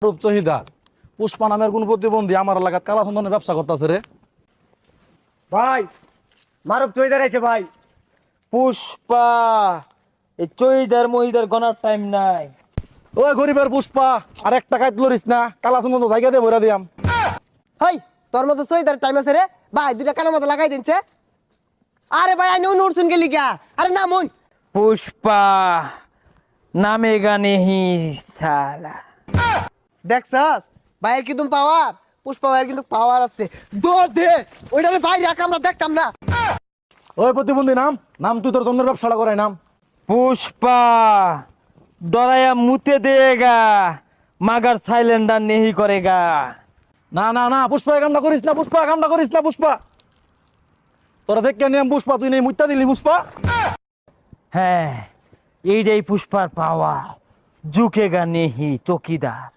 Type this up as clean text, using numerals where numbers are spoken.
রূপচহিদা পুষ্পা নামের কোন প্রতিবন্ধী আমার এলাকাত কালা চন্দনের ব্যবসা করতেছে রে। ভাই মারুফ চৈদার আছে ভাই। পুষ্পা এই চৈদার মহিদার গনার টাইম নাই। ওই গরিবের পুষ্পা আর এক টাকায় তুলিস না, কালা চন্দন তো জায়গা দিয়ে ভরে দিয়াম। হাই তোর মতো চৈদার টাইম আছে রে ভাই, দুইটা কানের মতো লাগাই দিনছে। আরে ভাই আই নুন উড়ছুন গেলি গা, আরে না মন পুষ্পা নামে গানে হি সালা। দেখছস ভাইয়ের কিন্তু পাওয়ার, পুষ্পা ভাইয়ের কিন্তু পাওয়ার আছে। দৌড় দে ওইটা ভাই রাখ, আমরা দেখতাম না। ওই প্রতিবন্ধী নাম নাম তুই তোর চন্দ্রের ব্যবসাটা করাই নাম। পুষ্পা ডরায়া মুতে দেগা মাগার সাইলেন্ডার নেহি করেগা। না না না পুষ্পা এই কামটা করিস না, পুষ্পা এই কামটা করিস না পুষ্পা। তোরা দেখ নিয়ম পুষ্পা, তুই নেই মুত্তা দিলি পুষ্পা। হ্যাঁ এইটাই পুষ্পার পাওয়ার, ঝুঁকেগা নেহি চকিদার।